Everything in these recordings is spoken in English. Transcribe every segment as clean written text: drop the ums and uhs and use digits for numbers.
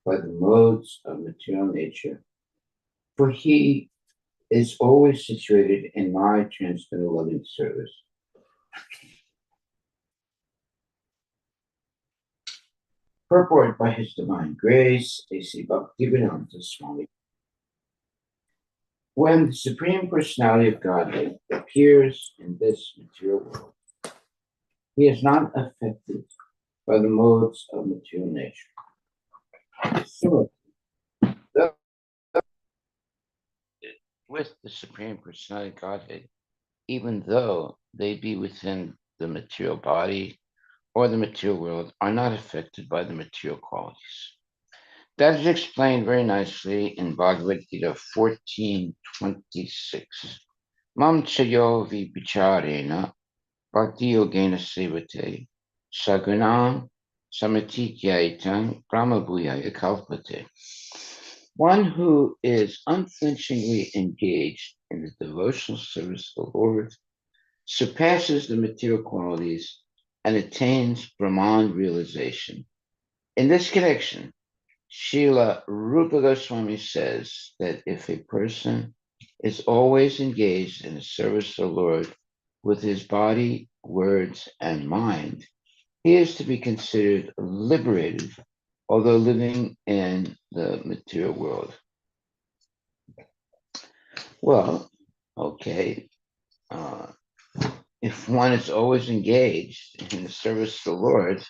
by the modes of material nature, for he is always situated in my transcendental loving service. Purport by His Divine Grace, A.C. Bhaktivedanta Swami. When the Supreme Personality of Godhead appears in this material world, he is not affected by the modes of material nature. So, with the Supreme Personality of Godhead, even though they be within the material body or the material world, are not affected by the material qualities. That is explained very nicely in Bhagavad Gita 14:26. Mam chayo vibhicharena bhakti yogena sevate sagunam samatityaitam brahmabhuyaya kalpate. One who is unflinchingly engaged in the devotional service of the Lord surpasses the material qualities and attains Brahman realization. In this connection, Srila Rupa Goswami says that if a person is always engaged in the service of the Lord with his body, words, and mind, he is to be considered liberated, although living in the material world. Well, okay. If one is always engaged in the service of the Lord,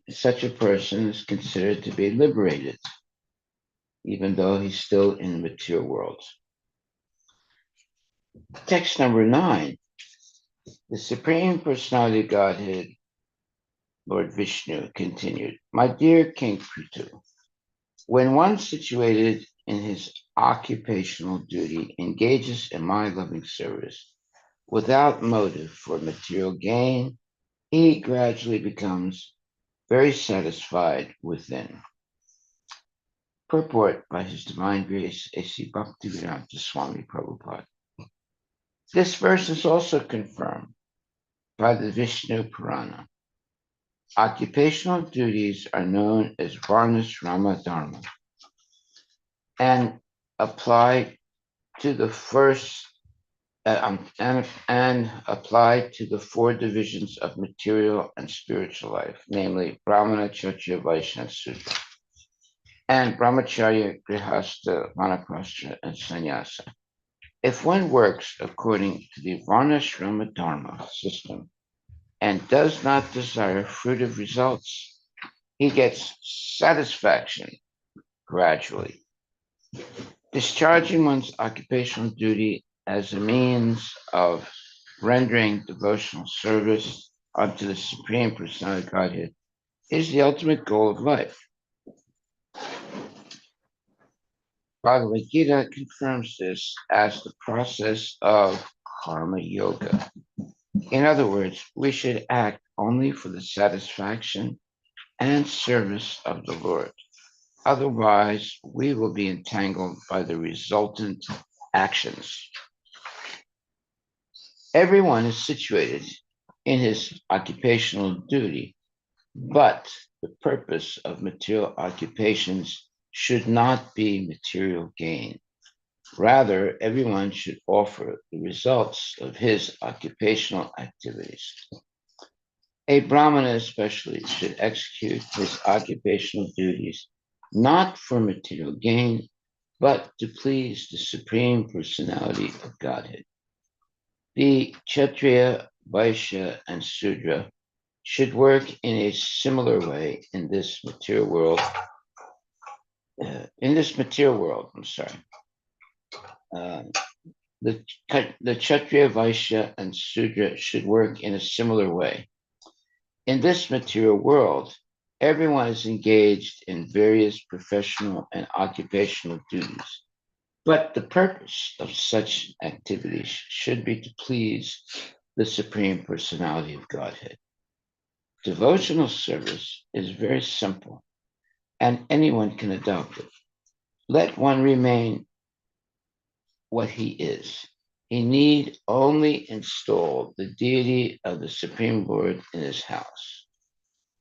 such a person is considered to be liberated, even though he's still in the material world. Text number 9. The Supreme Personality of Godhead, Lord Vishnu, continued, My dear King Prithu, when one situated in his occupational duty engages in my loving service without motive for material gain, he gradually becomes very satisfied within. Purport by His Divine Grace, A.C. Bhaktivedanta Swami Prabhupada. This verse is also confirmed by the Vishnu Purana. Occupational duties are known as Varnashrama Dharma and apply to the apply to the 4 divisions of material and spiritual life, namely Brahmana, Kshatriya, Vaishya, and Sudra, and Brahmacharya, Grihastha, Vanaprastha, and Sannyasa. If one works according to the Varnashrama Dharma system and does not desire fruitive results, he gets satisfaction gradually. Discharging one's occupational duty as a means of rendering devotional service unto the Supreme Personality of Godhead is the ultimate goal of life. Bhagavad Gita confirms this as the process of karma yoga. In other words, we should act only for the satisfaction and service of the Lord. Otherwise, we will be entangled by the resultant actions. Everyone is situated in his occupational duty, but the purpose of material occupations should not be material gain. Rather, everyone should offer the results of his occupational activities. A Brahmana especially should execute his occupational duties not for material gain, but to please the Supreme Personality of Godhead. The Kshatriya, Vaishya, and Sudra should work in a similar way in this material world. The Kshatriya, Vaishya, and Sudra should work in a similar way. In this material world, everyone is engaged in various professional and occupational duties, but the purpose of such activities should be to please the Supreme Personality of Godhead. Devotional service is very simple, and anyone can adopt it. Let one remain what he is. He need only install the deity of the Supreme Lord in his house.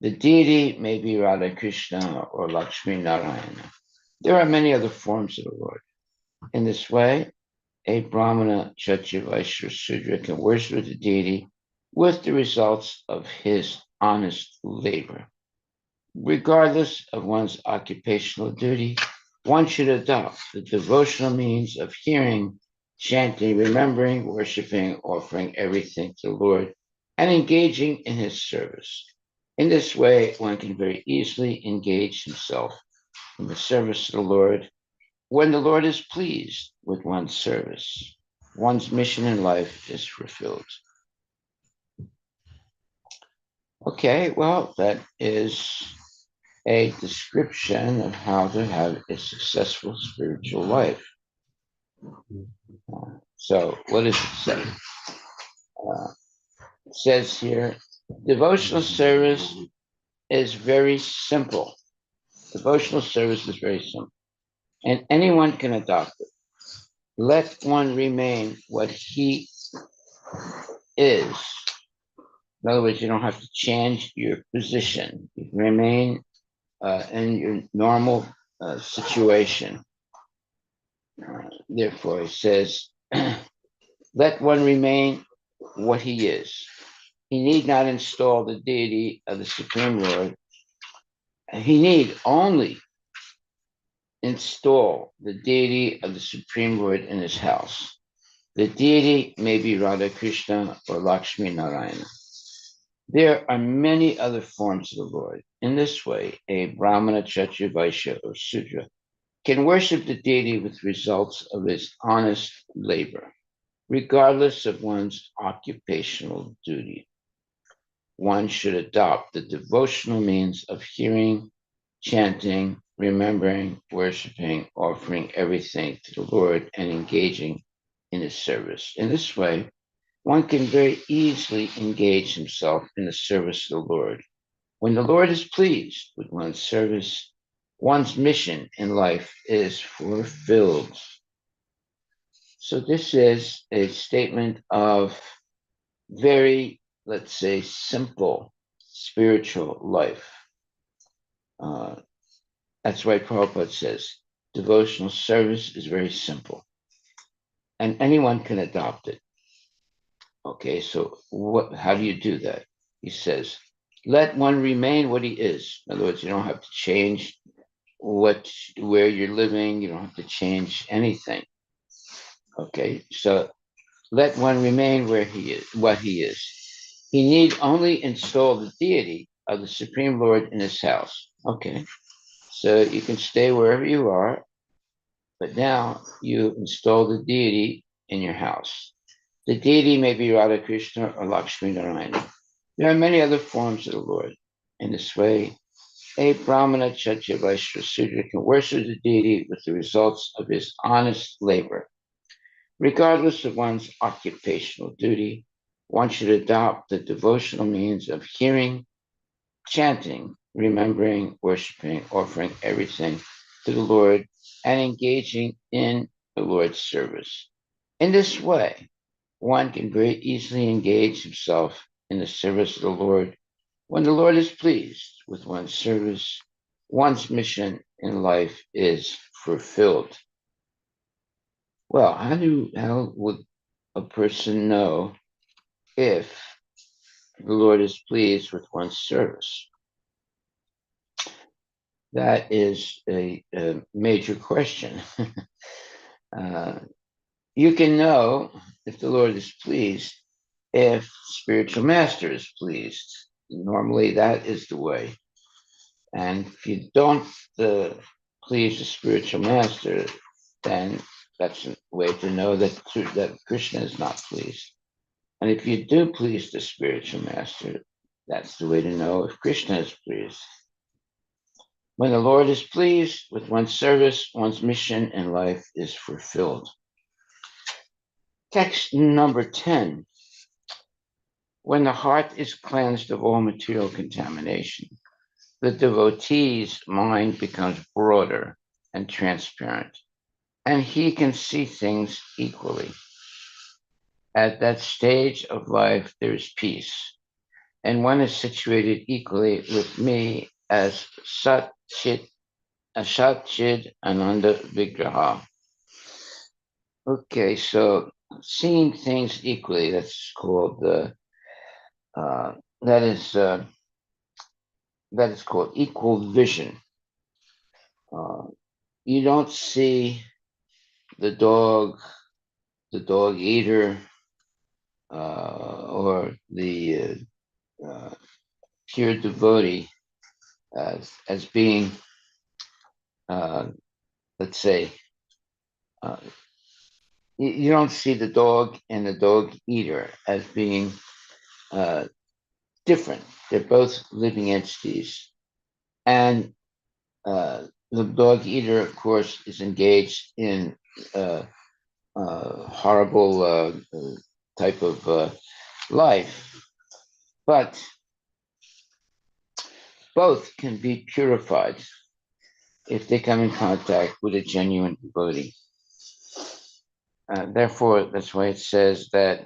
The deity may be Radha Krishna or Lakshmi Narayana. There are many other forms of the Lord. In this way, a Brahmana, Kshatriya, Vaishya, Sudra can worship the deity with the results of his honest labor. Regardless of one's occupational duty, one should adopt the devotional means of hearing, chanting, remembering, worshiping, offering everything to the Lord, and engaging in his service. In this way, one can very easily engage himself in the service of the Lord. When the Lord is pleased with one's service, one's mission in life is fulfilled. Okay, well, that is a description of how to have a successful spiritual life. So, what does it say? It says here, devotional service is very simple. Devotional service is very simple, and anyone can adopt it. Let one remain what he is. In other words, you don't have to change your position. You can remain in your normal situation. Therefore, it says, let one remain what he is. He need not install the deity of the Supreme Lord. He need only install the deity of the Supreme Lord in his house. The deity may be Radha Krishna or Lakshmi Narayana. There are many other forms of the Lord. In this way, a Brahmana, Kshatriya, Vaishya, or Sudra can worship the deity with results of his honest labor, regardless of one's occupational duty. One should adopt the devotional means of hearing, chanting, remembering, worshiping, offering everything to the Lord, and engaging in his service. In this way, one can very easily engage himself in the service of the Lord. When the Lord is pleased with one's service, one's mission in life is fulfilled. So this is a statement of very, let's say, simple spiritual life. That's why Prabhupada says devotional service is very simple, and anyone can adopt it. Okay, so how do you do that? He says, let one remain what he is. In other words, you don't have to change where you're living. You don't have to change anything. Okay, so let one remain where he is, what he is. He need only install the deity of the Supreme Lord in his house. Okay, so you can stay wherever you are, but now you install the deity in your house. The deity may be Radha Krishna or Lakshmi Narayana. There are many other forms of the Lord. In this way, a Brahmana, Kshatriya, Vaishya, Sudra can worship the deity with the results of his honest labor. Regardless of one's occupational duty, one should adopt the devotional means of hearing, chanting, remembering, worshiping, offering everything to the Lord, and engaging in the Lord's service. In this way, one can very easily engage himself in the service of the Lord. When the Lord is pleased with one's service, one's mission in life is fulfilled. Well, how would a person know if the Lord is pleased with one's service? That is a major question. You can know if the Lord is pleased if spiritual master is pleased. Normally, that is the way. And if you don't please the spiritual master, then that's a way to know that Krishna is not pleased. And if you do please the spiritual master, that's the way to know if Krishna is pleased. When the Lord is pleased with one's service, one's mission in life is fulfilled. Text number 10. When the heart is cleansed of all material contamination, the devotee's mind becomes broader and transparent, and he can see things equally. At that stage of life, there is peace, and one is situated equally with me as Sat Chit Ananda Vigraha. Okay, so seeing things equally, that's called uh, that is uh, that is called equal vision. Uh, you don't see the dog, the dog eater, or the pure devotee as being, uh, let's say, uh, you don't see the dog and the dog eater as being uh, different. They're both living entities. And the dog eater, of course, is engaged in uh, horrible type of life. But both can be purified if they come in contact with a genuine devotee. Therefore, that's why it says that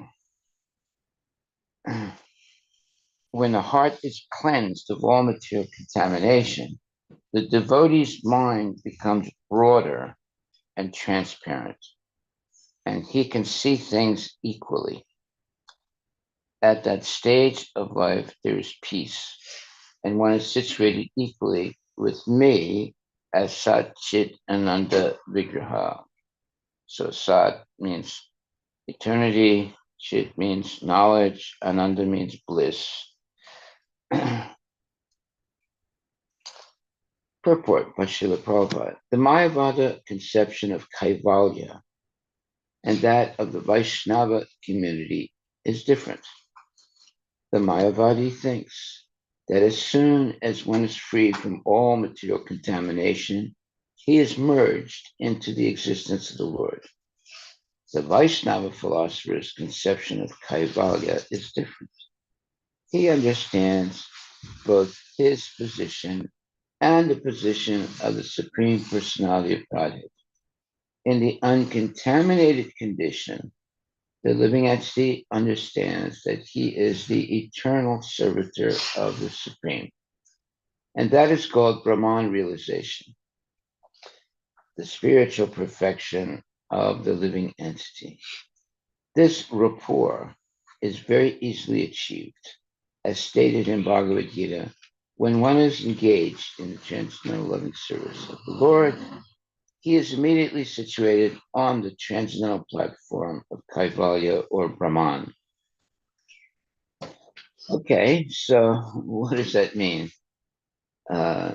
when the heart is cleansed of all material contamination, the devotee's mind becomes broader and transparent, and he can see things equally. At that stage of life, there is peace, and one is situated equally with me as Sat Chit Ananda Vigraha. So Sat means eternity, Chit means knowledge, Ananda means bliss. Purport by Srila Prabhupada. The Mayavada conception of Kaivalya and that of the Vaishnava community is different. The Mayavadi thinks that as soon as one is free from all material contamination, he is merged into the existence of the Lord. The Vaishnava philosopher's conception of Kaivalya is different. He understands both his position and the position of the Supreme Personality of Godhead. In the uncontaminated condition, the living entity understands that he is the eternal servitor of the Supreme. And that is called Brahman realization, the spiritual perfection of the living entity. This rapport is very easily achieved, as stated in Bhagavad Gita, when one is engaged in the transcendental loving service of the Lord. He is immediately situated on the transcendental platform of Kaivalya or Brahman. Okay, so what does that mean? Uh,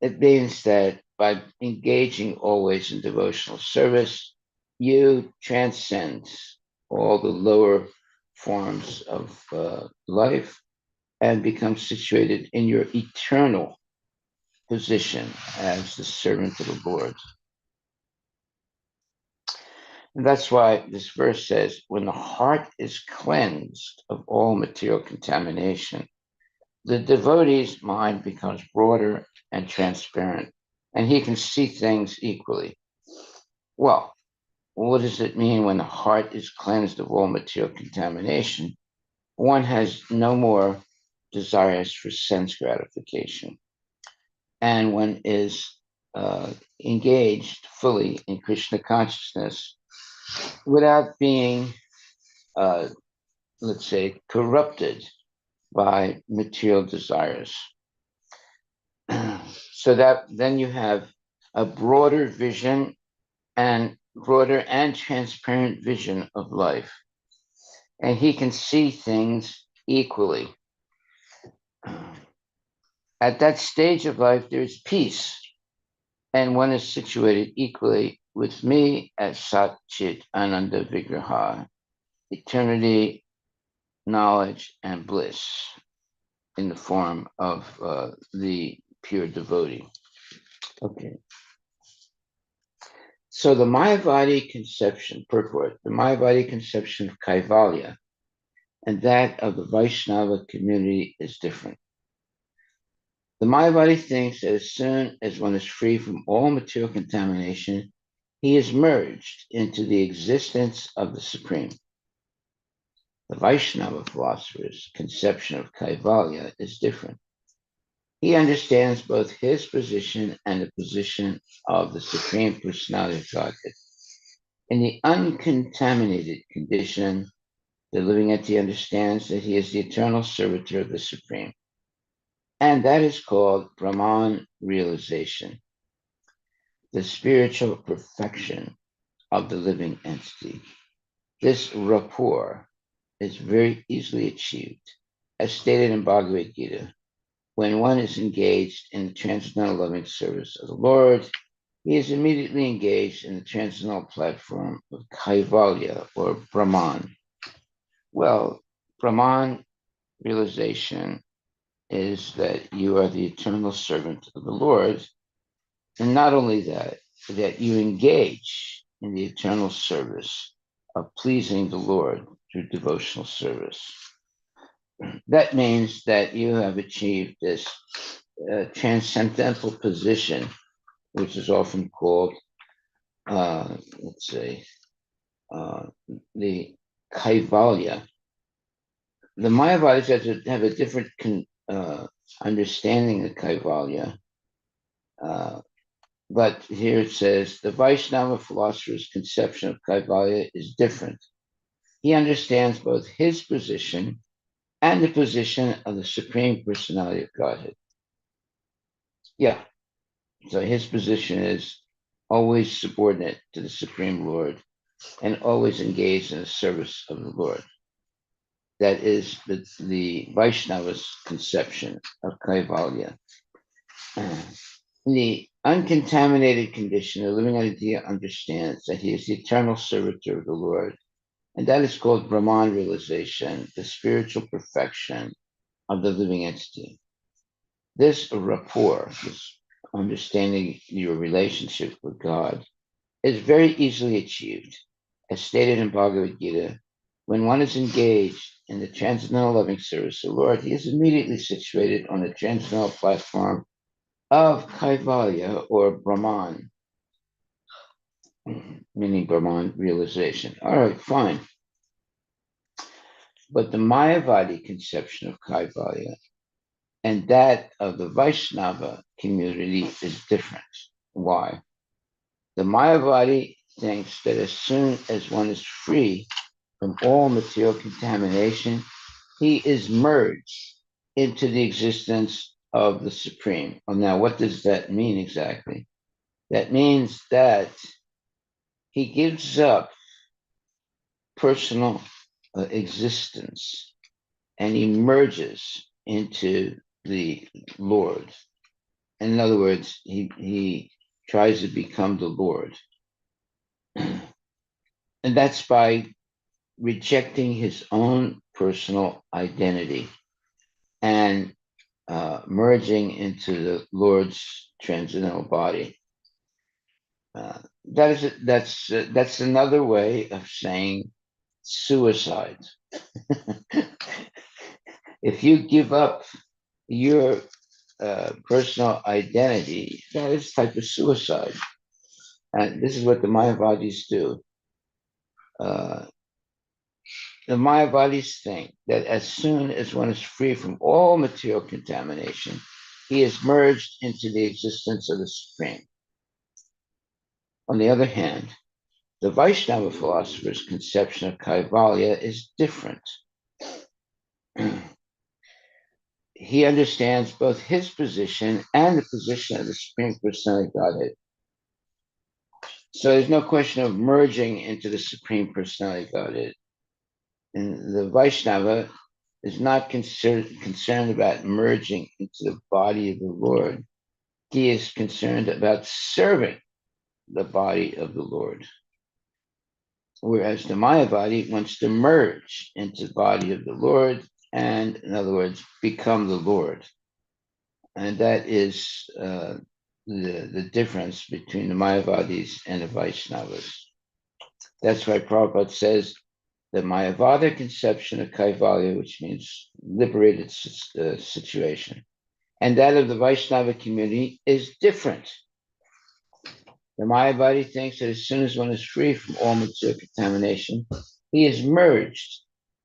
it means that by engaging always in devotional service, you transcend all the lower forms of life and become situated in your eternal position as the servant of the Lord. And that's why this verse says, when the heart is cleansed of all material contamination, the devotee's mind becomes broader and transparent, and he can see things equally. Well, what does it mean when the heart is cleansed of all material contamination? One has no more desires for sense gratification, and one is engaged fully in Krishna consciousness without being, uh, let's say, corrupted by material desires. So that then you have a broader vision and broader and transparent vision of life. And he can see things equally. At that stage of life, there's peace, and one is situated equally with me as Sat Chit Ananda Vigraha, eternity, knowledge, and bliss in the form of the pure devotee. Okay. So the Mayavadi conception, purport, the Mayavadi conception of Kaivalya and that of the Vaishnava community is different. The Mayavadi thinks that as soon as one is free from all material contamination, he is merged into the existence of the Supreme. The Vaishnava philosopher's conception of Kaivalya is different. He understands both his position and the position of the Supreme Personality of Godhead. In the uncontaminated condition, the living entity understands that he is the eternal servitor of the Supreme. And that is called Brahman realization, the spiritual perfection of the living entity. This rapport is very easily achieved, as stated in Bhagavad Gita. When one is engaged in the transcendental loving service of the Lord, he is immediately engaged in the transcendental platform of Kaivalya or Brahman. Well, Brahman realization is that you are the eternal servant of the Lord. And not only that, that you engage in the eternal service of pleasing the Lord through devotional service. That means that you have achieved this transcendental position, which is often called, let's say, the Kaivalya. The Mayavadis have a different understanding of Kaivalya. But here it says the Vaishnava philosopher's conception of Kaivalya is different. He understands both his position and the position of the Supreme Personality of Godhead. Yeah, so his position is always subordinate to the Supreme Lord and always engaged in the service of the Lord. That is the Vaishnava's conception of Kaivalya. In the uncontaminated condition, the living entity understands that he is the eternal servitor of the Lord, and that is called Brahman realization, the spiritual perfection of the living entity. This rapport, this understanding your relationship with God, is very easily achieved, as stated in Bhagavad Gita. When one is engaged in the transcendental loving service of the Lord, he is immediately situated on the transcendental platform of Kaivalya or Brahman, meaning Brahman realization. All right, fine. But the Mayavadi conception of Kaivalya and that of the Vaishnava community is different. Why? The Mayavadi thinks that as soon as one is free from all material contamination, he is merged into the existence of the Supreme. Well, now, what does that mean exactly? That means that he gives up personal existence and he merges into the Lord. In other words, he tries to become the Lord. And that's by rejecting his own personal identity and merging into the Lord's transcendental body. That's another way of saying suicide. If you give up your personal identity, that is a type of suicide. And this is what the Mayavadis do. Uh, the Mayavadis think that as soon as one is free from all material contamination, he is merged into the existence of the Supreme. On the other hand, the Vaishnava philosopher's conception of Kaivalya is different. He understands both his position and the position of the Supreme Personality of Godhead. So there's no question of merging into the Supreme Personality of Godhead. And the Vaishnava is not concerned about merging into the body of the Lord. He is concerned about serving the body of the Lord. Whereas the Mayavadi wants to merge into the body of the Lord and, in other words, become the Lord. And that is the difference between the Mayavadis and the Vaishnavas. That's why Prabhupada says the Mayavada conception of Kaivalya, which means liberated situation, and that of the Vaishnava community is different. The Mayavadi thinks that as soon as one is free from all material contamination, he is merged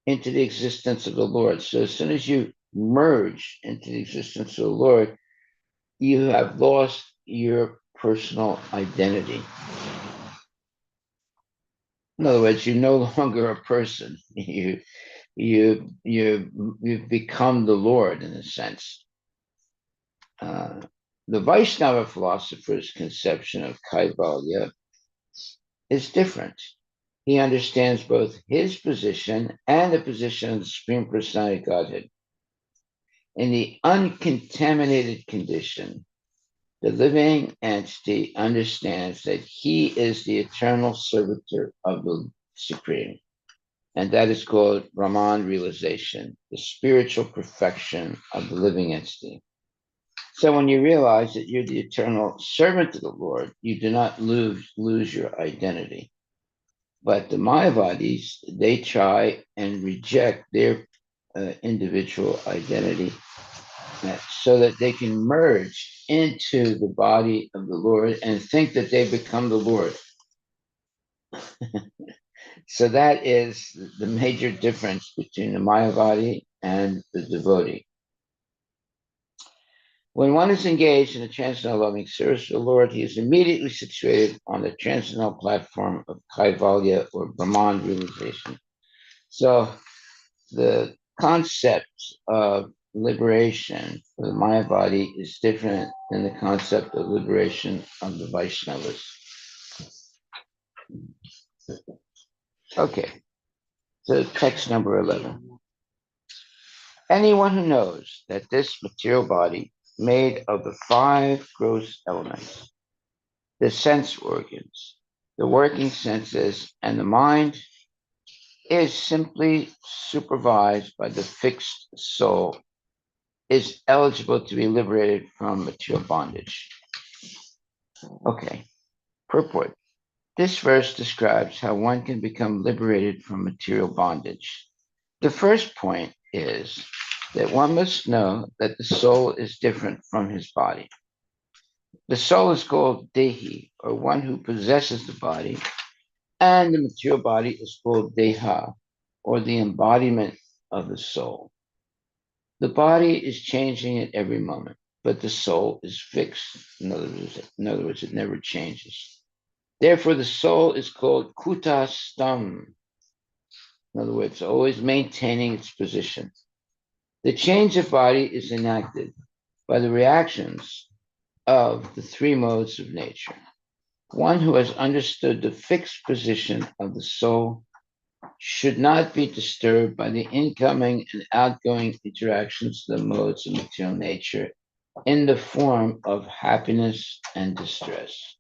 into the existence of the Lord. So as soon as you merge into the existence of the Lord, you have lost your personal identity. In other words, you're no longer a person. You've become the Lord in a sense. The Vaishnava philosopher's conception of Kaivalya is different. He understands both his position and the position of the Supreme Personality of Godhead. In the uncontaminated condition, the living entity understands that he is the eternal servitor of the Supreme, and that is called Brahman realization, the spiritual perfection of the living entity. So when you realize that you're the eternal servant of the Lord, you do not lose your identity. But the Mayavadis, they try and reject their individual identity so that they can merge into the body of the Lord and think that they become the Lord. So that is the major difference between the Mayavadi and the devotee. When one is engaged in a transcendental loving service to the Lord, he is immediately situated on the transcendental platform of Kaivalya or Brahman realization. So the concept of liberation for the Mayavadi is different than the concept of liberation of the Vaishnavas. Okay, so text number 11. Anyone who knows that this material body, made of the 5 gross elements, the sense organs, the working senses, and the mind, is simply supervised by the fixed soul, is eligible to be liberated from material bondage. Okay, purport. This verse describes how one can become liberated from material bondage. The first point is that one must know that the soul is different from his body. The soul is called Dehi, or one who possesses the body, and the material body is called Deha, or the embodiment of the soul. The body is changing at every moment, but the soul is fixed. In other words, it never changes. Therefore, the soul is called Kutastam. In other words, always maintaining its position. The change of body is enacted by the reactions of the 3 modes of nature. One who has understood the fixed position of the soul should not be disturbed by the incoming and outgoing interactions of the modes of material nature in the form of happiness and distress.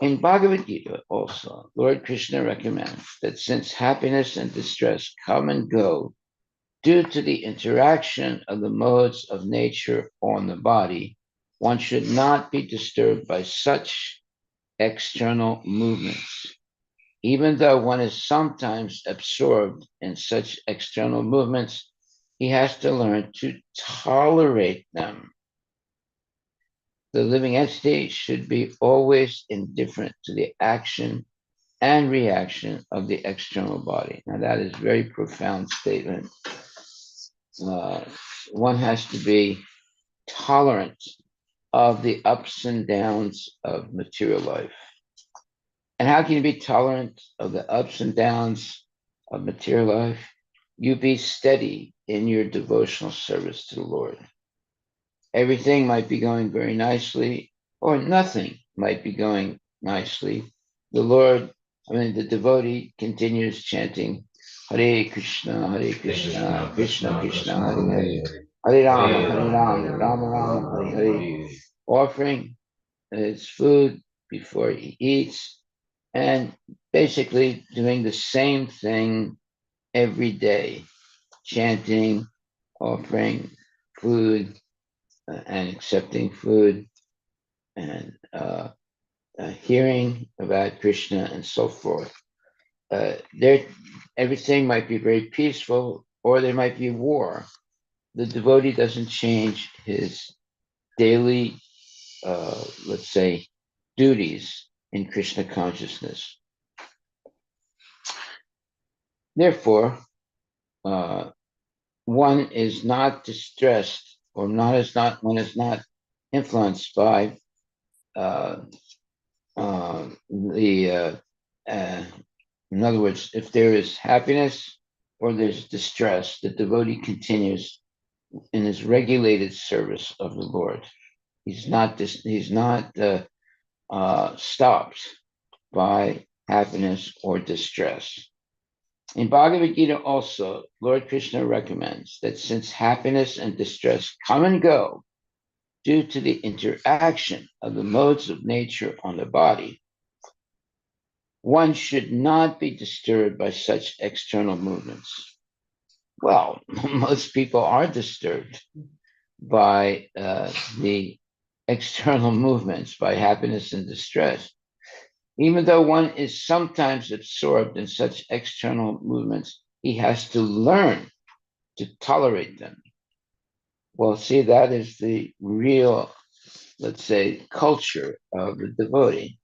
In Bhagavad Gita also, Lord Krishna recommends that since happiness and distress come and go due to the interaction of the modes of nature on the body, one should not be disturbed by such external movements. Even though one is sometimes absorbed in such external movements, he has to learn to tolerate them. The living entity should be always indifferent to the action and reaction of the external body. Now, that is a very profound statement. One has to be tolerant of the ups and downs of material life. And how can you be tolerant of the ups and downs of material life? You be steady in your devotional service to the Lord. Everything might be going very nicely, or nothing might be going nicely. The devotee continues chanting Hare Krishna, Krishna Krishna, Hare Hare, Hare Rama, Rama Rama, Hare Hare, offering his food before he eats, and basically doing the same thing every day, chanting, offering food, and accepting food, and hearing about Krishna and so forth. Everything might be very peaceful, or there might be war. The devotee doesn't change his daily, let's say, duties in Krishna consciousness. Therefore, one is not distressed, or one is not influenced by uh, the in other words, if there is happiness or there's distress, the devotee continues in his regulated service of the Lord. He's not stopped by happiness or distress. In Bhagavad Gita also, Lord Krishna recommends that since happiness and distress come and go due to the interaction of the modes of nature on the body, one should not be disturbed by such external movements. Well, most people are disturbed by the external movements, by happiness and distress. Even though one is sometimes absorbed in such external movements, he has to learn to tolerate them. Well, see, that is the real, let's say, culture of the devotee.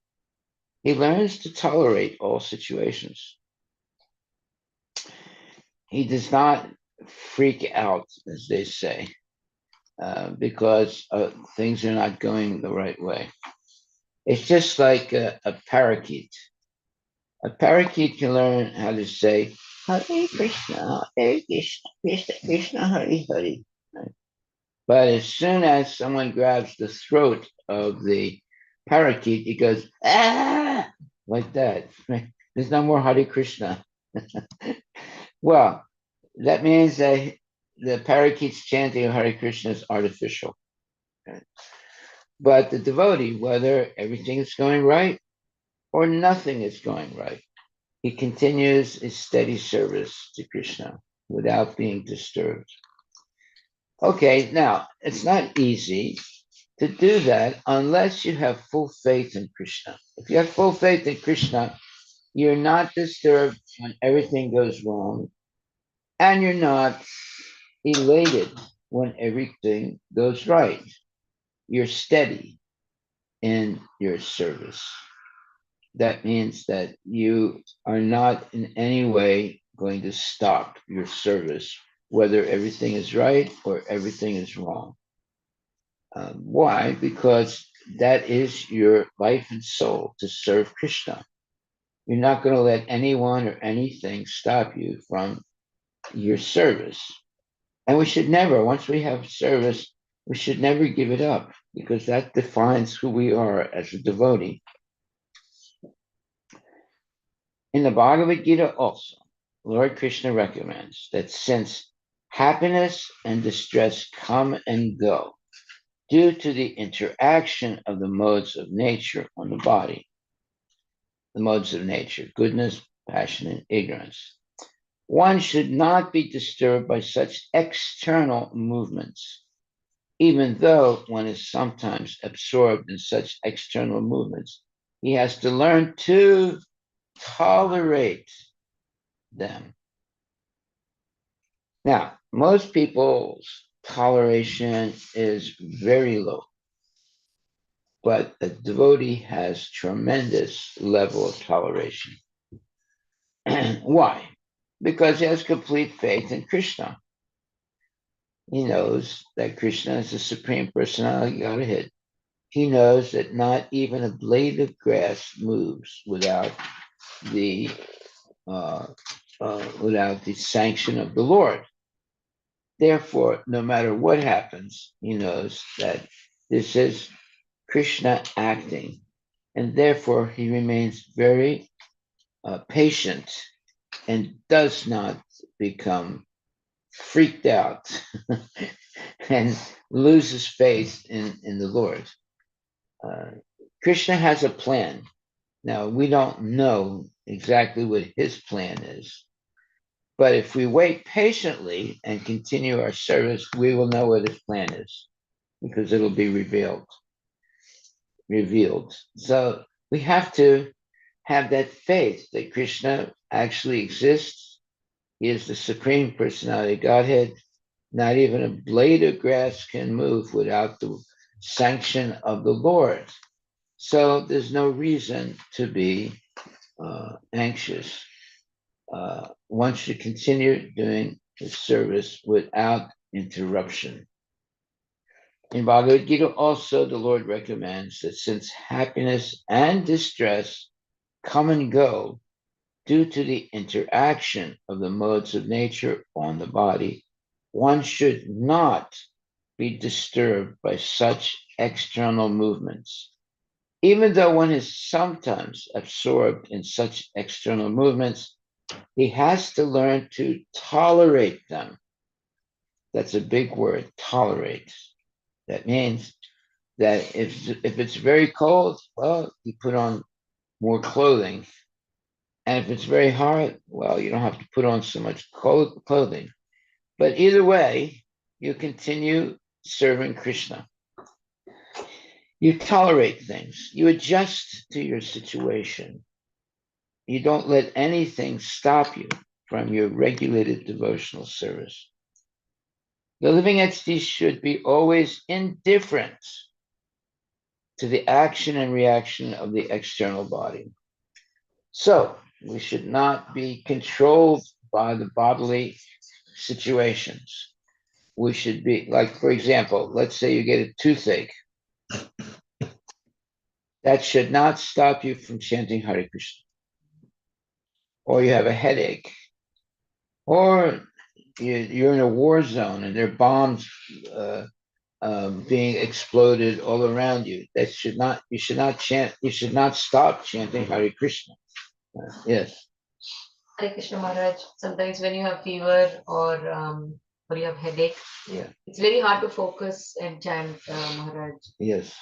He learns to tolerate all situations. He does not freak out, as they say, because things are not going the right way. It's just like a parakeet. A parakeet can learn how to say Hare Krishna, Hare Krishna, Krishna Krishna, Hare Hare. Right? But as soon as someone grabs the throat of the parakeet, it goes ah like that. Right? There's no more Hare Krishna. Well, that means that the parakeet's chanting of Hare Krishna is artificial. Right? But the devotee, whether everything is going right or nothing is going right, he continues his steady service to Krishna without being disturbed. Okay, now it's not easy to do that unless you have full faith in Krishna. If you have full faith in Krishna, you're not disturbed when everything goes wrong, and you're not elated when everything goes right. You're steady in your service. That means that you are not in any way going to stop your service, whether everything is right or everything is wrong. Why? Because that is your life and soul to serve Krishna. You're not going to let anyone or anything stop you from your service. And we should never, once we have service, we should never give it up because that defines who we are as a devotee. In the Bhagavad Gita also, Lord Krishna recommends that since happiness and distress come and go due to the interaction of the modes of nature on the body, the modes of nature, goodness, passion, and ignorance, one should not be disturbed by such external movements, even though one is sometimes absorbed in such external movements. He has to learn to tolerate them. Now, most people's toleration is very low, but a devotee has tremendous level of toleration. Why? Because he has complete faith in Krishna. He knows that Krishna is the Supreme Personality of Godhead. He knows that not even a blade of grass moves the uh, without the sanction of the Lord. Therefore, no matter what happens, he knows that this is Krishna acting, and therefore he remains very patient and does not become freaked out and loses faith in the Lord. Krishna has a plan. Now, we don't know exactly what his plan is, but if we wait patiently and continue our service, we will know what his plan is because it'll be revealed. So we have to have that faith that Krishna actually exists. He is the Supreme Personality of Godhead. Not even a blade of grass can move without the sanction of the Lord. So there's no reason to be anxious. one should continue doing the service without interruption. In Bhagavad Gita, also, the Lord recommends that since happiness and distress come and go due to the interaction of the modes of nature on the body, one should not be disturbed by such external movements. Even though one is sometimes absorbed in such external movements, he has to learn to tolerate them. That's a big word, tolerate. That means that if it's very cold, well, you put on more clothing. And if it's very hot, well, you don't have to put on so much clothing. But either way, you continue serving Krishna. You tolerate things. You adjust to your situation. You don't let anything stop you from your regulated devotional service. The living entity should be always indifferent to the action and reaction of the external body. So we should not be controlled by the bodily situations. We should be, like, for example, let's say you get a toothache. That should not stop you from chanting Hare Krishna. Or you have a headache. Or you're in a war zone and there are bombs being exploded all around you. You should not chant, you should not stop chanting Hare Krishna. Yes. Hare Krishna Maharaj, sometimes when you have fever or you have headache, Yeah. it's very hard to focus and chant Maharaj. Yes.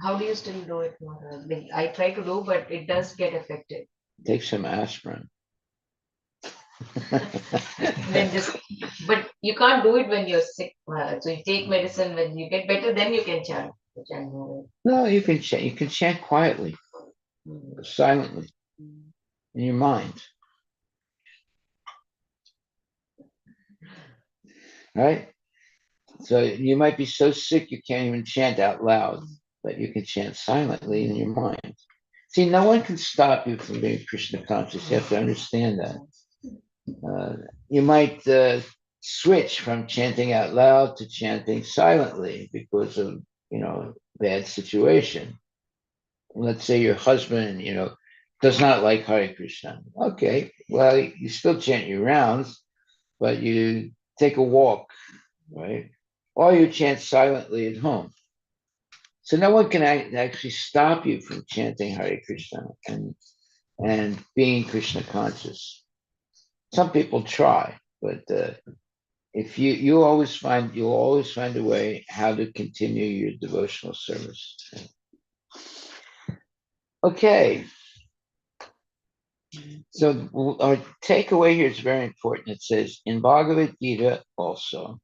How do you still do it, Maharaj? I try to do, but it does get affected. Take some aspirin. Then but you can't do it when you're sick, Maharaj. So you take medicine. When you get better, then you can chant. No, you can chant. You can chant quietly, silently, in your mind. Right? So you might be so sick you can't even chant out loud, but you can chant silently in your mind. See, no one can stop you from being Krishna conscious. You have to understand that. You might switch from chanting out loud to chanting silently because of, bad situation. Let's say your husband, does not like Hare Krishna. Okay, well, you still chant your rounds, but you take a walk, right? Or you chant silently at home. So no one can actually stop you from chanting Hare Krishna and being Krishna conscious. Some people try, but if you'll always find a way how to continue your devotional service. Okay, so our takeaway here is very important. It says in Bhagavad Gita also,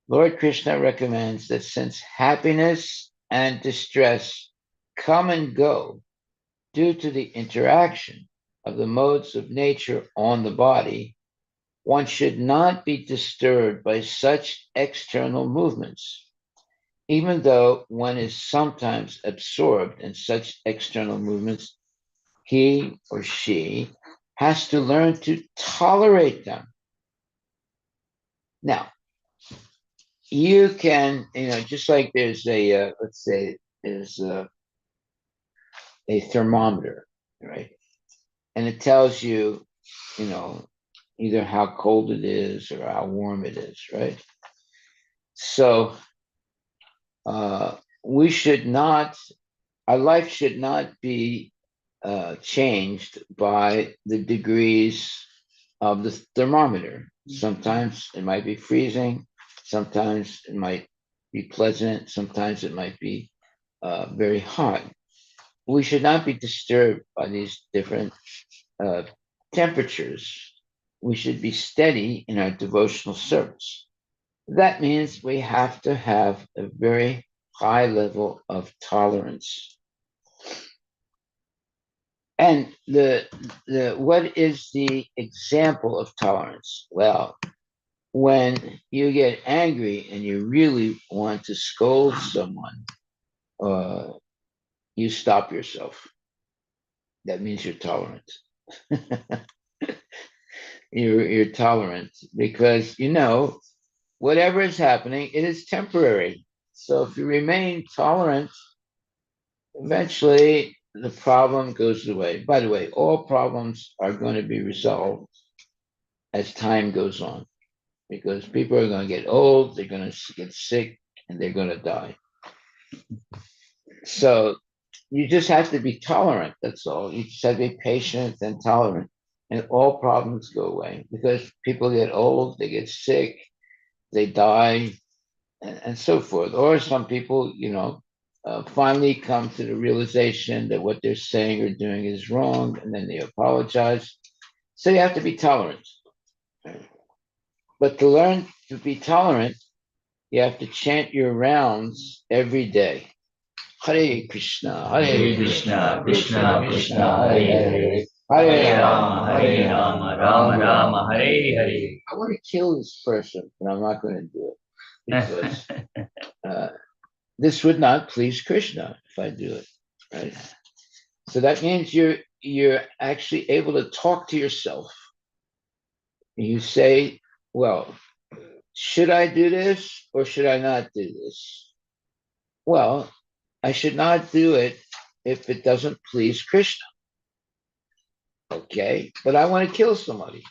Lord Krishna recommends that since happiness and distress come and go due to the interaction of the modes of nature on the body, one should not be disturbed by such external movements, even though one is sometimes absorbed in such external movements. He or she has to learn to tolerate them. Now, you can, just like there's let's say, there's a thermometer, right? And it tells you, either how cold it is or how warm it is, right? So we should not, our life should not be changed by the degrees of the thermometer. Sometimes it might be freezing, sometimes it might be pleasant, sometimes it might be very hot. We should not be disturbed by these different uh, temperatures. We should be steady in our devotional service. That means we have to have a very high level of tolerance. And the what is the example of tolerance? Well, when you get angry and you really want to scold someone, uh, you stop yourself. That means you're tolerant. you're tolerant because you know whatever is happening, it is temporary. So if you remain tolerant, eventually the problem goes away. By the way, all problems are going to be resolved as time goes on because people are going to get old, they're going to get sick, and they're going to die. So you just have to be tolerant. That's all. You just have to be patient and tolerant, and all problems go away because people get old, they get sick, they die, and so forth. Or some people, finally come to the realization that what they're saying or doing is wrong, and then they apologize. So you have to be tolerant. But to learn to be tolerant, you have to chant your rounds every day. Hare Krishna, Hare Hare Krishna, Krishna, Krishna Krishna Krishna, Krishna, Hare Hare Hare, Hare, Hare Hare Rama, Rama, Hare Hare Rama, Rama, Rama Rama Rama, Rama, Hare Hare Hare. Hare. I want to kill this person, but I'm not going to do it because uh, this would not please Krishna if I do it. Right. So that means you're actually able to talk to yourself. You say, well, should I do this or should I not do this? Well, I should not do it if it doesn't please Krishna. Okay, but I want to kill somebody,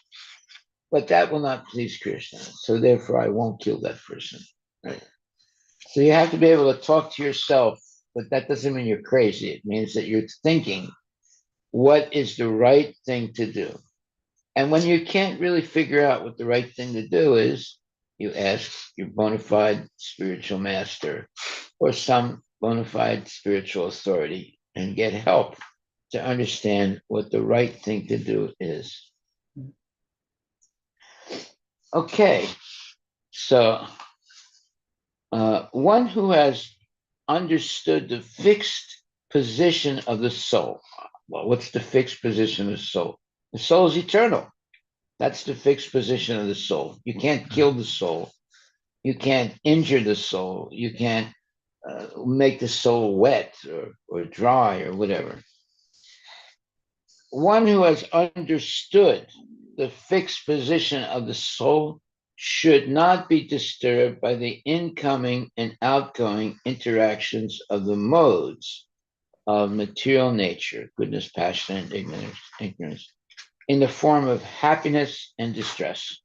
but that will not please Krishna. So therefore, I won't kill that person. Right. So you have to be able to talk to yourself, but that doesn't mean you're crazy. It means that you're thinking what is the right thing to do. And when you can't really figure out what the right thing to do is, you ask your bona fide spiritual master or some bona fide spiritual authority and get help to understand what the right thing to do is. Okay, so one who has understood the fixed position of the soul. Well, what's the fixed position of the soul? The soul is eternal. That's the fixed position of the soul. You can't kill the soul. You can't injure the soul. You can't make the soul wet or dry or whatever. One who has understood the fixed position of the soul should not be disturbed by the incoming and outgoing interactions of the modes of material nature, goodness, passion, and ignorance, in the form of happiness and distress.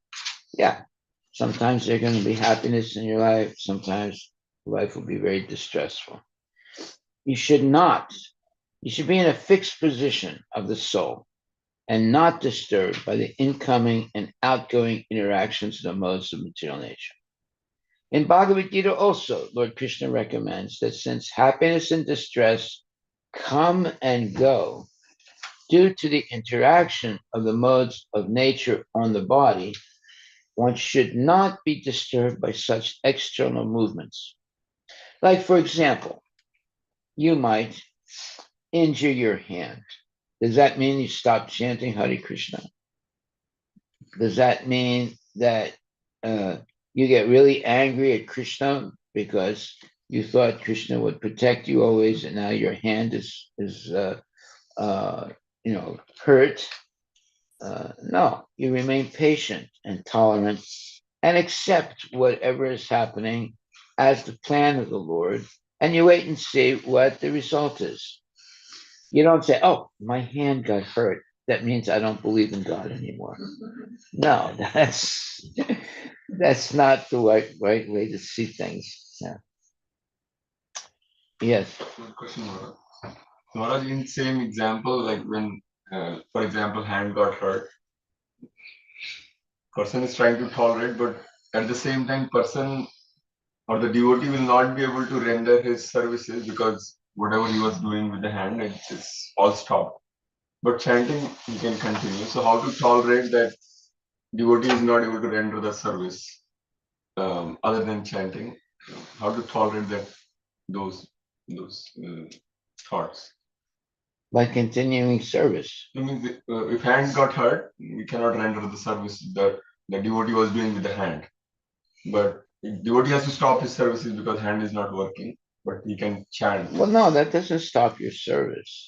Yeah, sometimes there's going to be happiness in your life, sometimes life will be very distressful. You should not, you should be in a fixed position of the soul and not disturbed by the incoming and outgoing interactions of the modes of material nature. In Bhagavad Gita, also, Lord Krishna recommends that since happiness and distress come and go due to the interaction of the modes of nature on the body, one should not be disturbed by such external movements. Like, for example, you might injure your hand. Does that mean you stop chanting Hare Krishna? Does that mean that you get really angry at Krishna because you thought Krishna would protect you always, and now your hand is hurt? No, you remain patient and tolerant and accept whatever is happening as the plan of the Lord, and you wait and see what the result is. You don't say, "Oh, my hand got hurt. That means I don't believe in God anymore." No, that's not the right way to see things. Yeah. Yes. One question, Maharaj. Maharaj, in same example, like when, for example, hand got hurt, person is trying to tolerate, but at the same time, person or the devotee will not be able to render his services because whatever he was doing with the hand, it's all stopped. But chanting, he can continue. So how to tolerate that devotee is not able to render the service other than chanting? How to tolerate that those thoughts? By continuing service. I mean, if hand got hurt, we cannot render the service that the devotee was doing with the hand. But devotee has to stop his services because hand is not working, but he can chant. Well, no, that doesn't stop your service.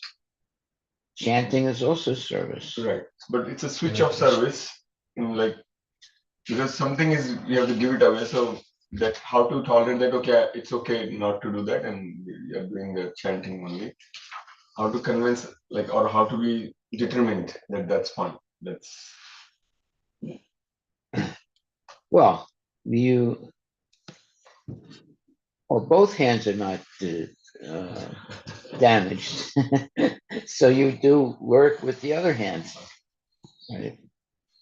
Chanting is also service. Right. But it's a switch of service. like, because something is we have to give it away. So that how to tolerate that? Okay, it's okay not to do that, and we are doing the chanting only. How to convince, like, or how to be determined that that's fun. That's Well, both hands are not damaged, so you do work with the other hands. Right?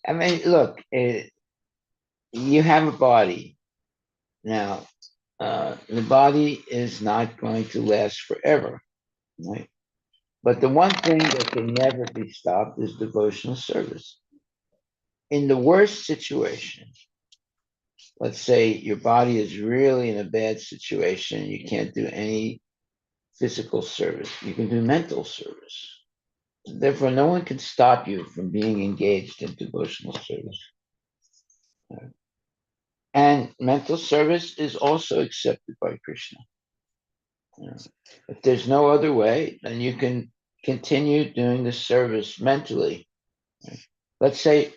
I mean, look, you have a body now. The body is not going to last forever, right? But the one thing that can never be stopped is devotional service. In the worst situation, let's say your body is really in a bad situation, you can't do any physical service, you can do mental service. Therefore, no one can stop you from being engaged in devotional service. And mental service is also accepted by Krishna. If there's no other way, then you can continue doing the service mentally. Let's say,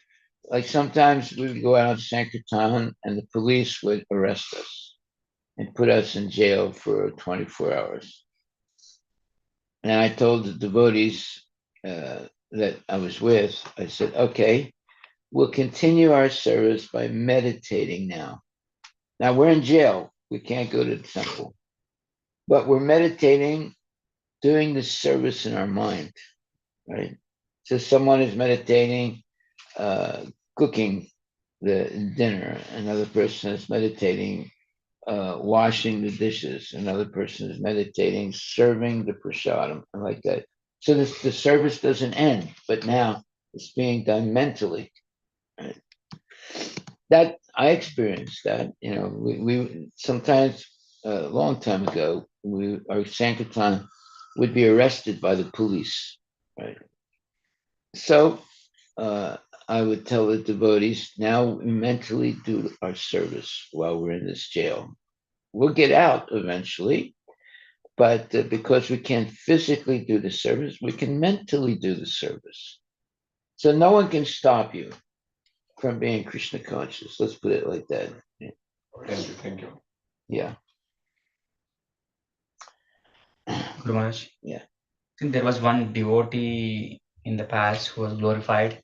like sometimes we would go out on Sankirtan and the police would arrest us and put us in jail for 24 hours. And I told the devotees that I was with, I said, okay, we'll continue our service by meditating now. Now we're in jail. We can't go to the temple, but we're meditating, doing the service in our mind, right? So someone is meditating, cooking the dinner. Another person is meditating, washing the dishes. Another person is meditating, serving the prasadam, and like that. So the service doesn't end, but now it's being done mentally. Right? That I experienced that. We sometimes a long time ago, our Sankirtan would be arrested by the police, right? So I would tell the devotees, now we mentally do our service while we're in this jail. We'll get out eventually, but because we can't physically do the service, we can mentally do the service. So no one can stop you from being Krishna conscious. Let's put it like that. thank you. Yeah. Guru Maharaj. Yeah. I think there was one devotee in the past who was glorified.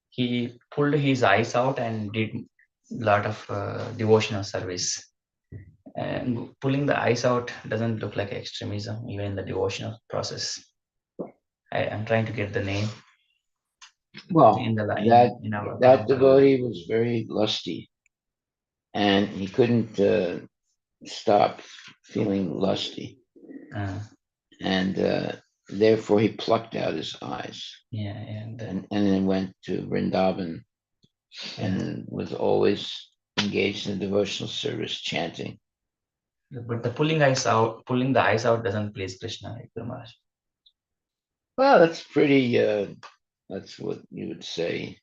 He pulled his eyes out and did a lot of devotional service. And pulling the eyes out doesn't look like extremism, even in the devotional process. I'm trying to get the name Well, in the line that in our that Parampara. devotee was very lusty, and he couldn't stop feeling lusty, and therefore he plucked out his eyes. Yeah, and and then went to Vrindavan and was always engaged in devotional service, chanting. but the pulling the eyes out doesn't please Krishna, right, Guru Maharaj? Well, that's pretty. That's what you would say.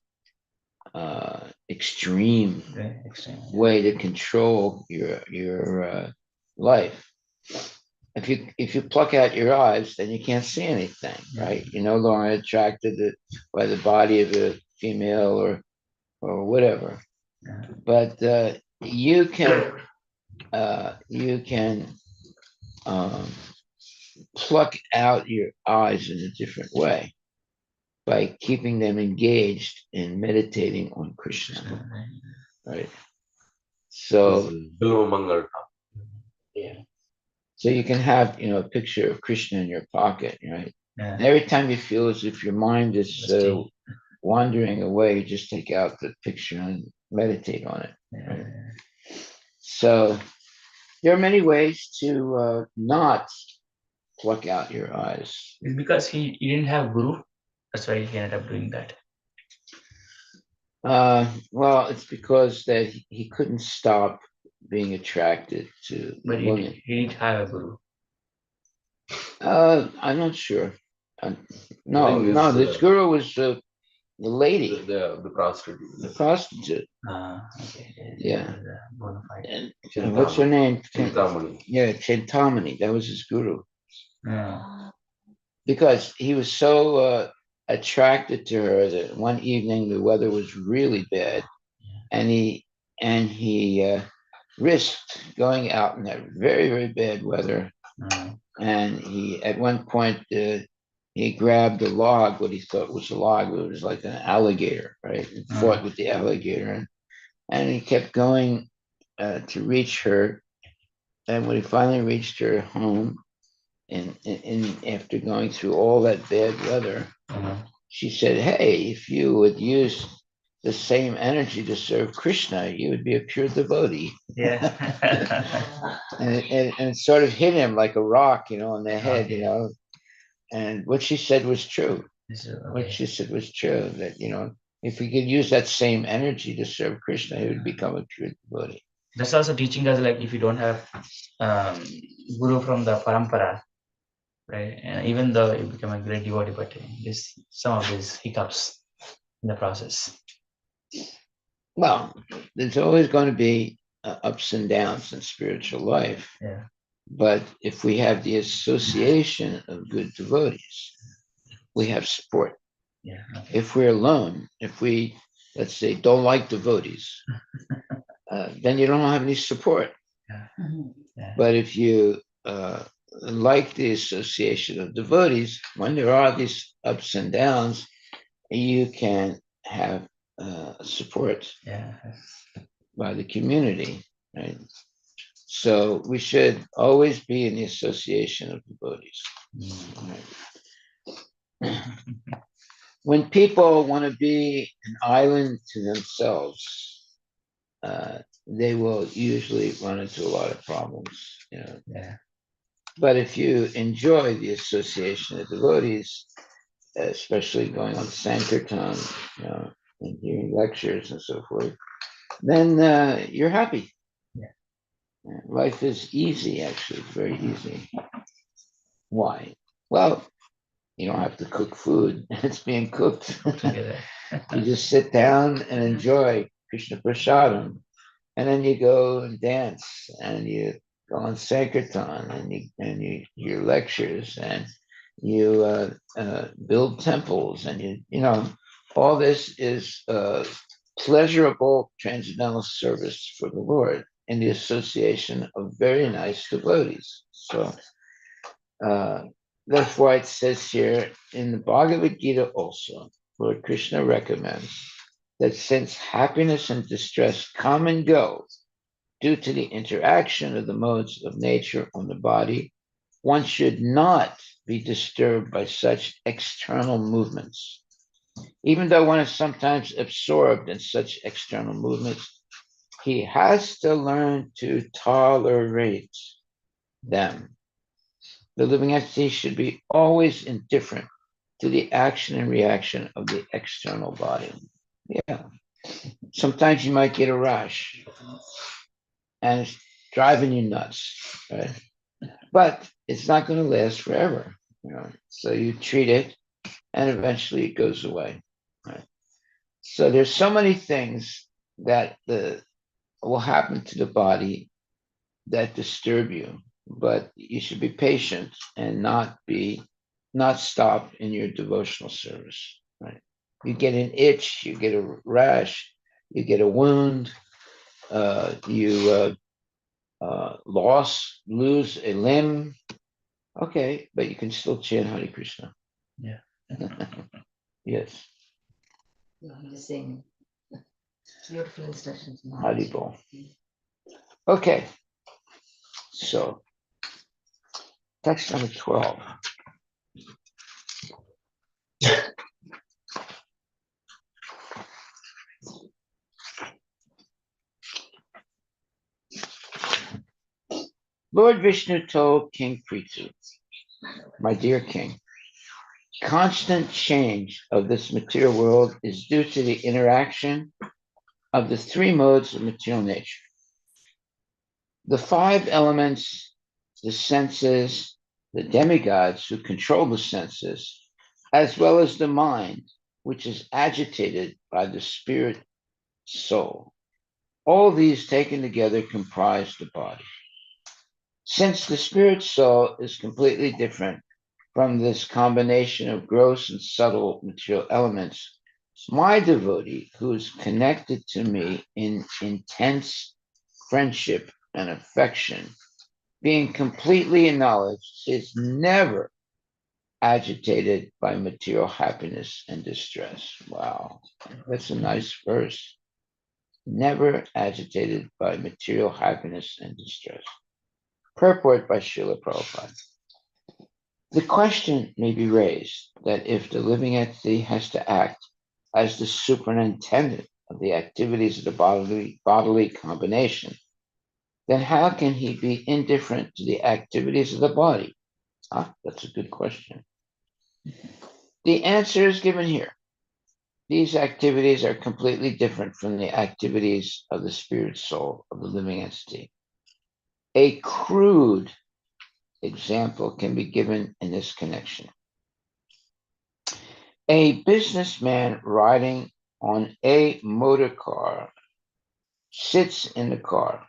Extreme Extreme. way to control your life. If you pluck out your eyes, then you can't see anything, right? You're no longer attracted by the body of a female or whatever. Yeah. But you can pluck out your eyes in a different way by keeping them engaged in meditating on Krishna, right? So yeah. So you can have a picture of Krishna in your pocket, right? Yeah. And every time you feel as if your mind is wandering away, you just take out the picture and meditate on it. Right? So there are many ways to not pluck out your eyes. It's because he didn't have guru. That's why he ended up doing that. Well, it's because that he couldn't stop being attracted to women. He didn't have a guru. I'm not sure. No, this girl was the lady, The prostitute. the prostitute. Okay. Yeah. And And what's her name? Chintamani. Yeah, Chintamani. That was his guru. Yeah. Because he was so attracted to her that one evening the weather was really bad, and he risked going out in that very, very bad weather. And he, at one point, he grabbed a log, what he thought was a log. It was like an alligator, right? And fought with the alligator, and he kept going to reach her. And when he finally reached her home, and after going through all that bad weather, she said, "Hey, if you would use the same energy to serve Krishna, you would be a pure devotee." Yeah. And it sort of hit him like a rock, on the head, And what she said was true. What she said was true, that, if we could use that same energy to serve Krishna, he would become a pure devotee. That's also teaching us, like, if you don't have guru from the parampara, right? And even though you become a great devotee, but some of these hiccups in the process. Well, there's always going to be ups and downs in spiritual life. Yeah. But if we have the association of good devotees, we have support. Yeah. Okay. If we're alone, if we, let's say, don't like devotees, then you don't have any support. Yeah. Yeah. But if you like the association of devotees, when there are these ups and downs, you can have support by the community, right? So we should always be in the association of devotees. Right? When people want to be an island to themselves, they will usually run into a lot of problems. Yeah. But if you enjoy the association of devotees, especially going on Sankirtan, and hearing lectures and so forth, then you're happy. Yeah. Life is easy, actually. It's very easy. Why? Well, you don't have to cook food. It's being cooked. You just sit down and enjoy Krishna Prasadam. And then you go and dance, and you go on Sankirtan, and you hear lectures, and you build temples, and all this is pleasurable transcendental service for the Lord in the association of very nice devotees. So that's why it says here in the Bhagavad Gita also, Lord Krishna recommends that since happiness and distress come and go due to the interaction of the modes of nature on the body, one should not be disturbed by such external movements. Even though one is sometimes absorbed in such external movements, he has to learn to tolerate them. The living entity should be always indifferent to the action and reaction of the external body. Yeah. Sometimes you might get a rash and it's driving you nuts, right? But it's not going to last forever. So you treat it and eventually it goes away. Right? So there's so many things that will happen to the body that disturb you, but you should be patient and not stop in your devotional service. Right? You get an itch, you get a rash, you get a wound, you lose a limb. Okay, but you can still chant Hare Krishna. Yeah. Yes. No, I'm just saying. Beautiful instructions. Haribol. Okay. So, text number 12. Lord Vishnu told King Prithu, my dear king, constant change of this material world is due to the interaction of the three modes of material nature. The five elements, the senses, the demigods who control the senses, as well as the mind, which is agitated by the spirit soul. All these taken together comprise the body. Since the spirit soul is completely different from this combination of gross and subtle material elements, my devotee, who is connected to me in intense friendship and affection, being completely acknowledged, is never agitated by material happiness and distress. Wow, that's a nice verse. Never agitated by material happiness and distress. Purport by Srila Prabhupada. The question may be raised that if the living entity has to act as the superintendent of the activities of the bodily combination, then how can he be indifferent to the activities of the body? That's a good question. The answer is given here. These activities are completely different from the activities of the spirit soul of the living entity. A crude example can be given in this connection. A businessman riding on a motor car sits in the car,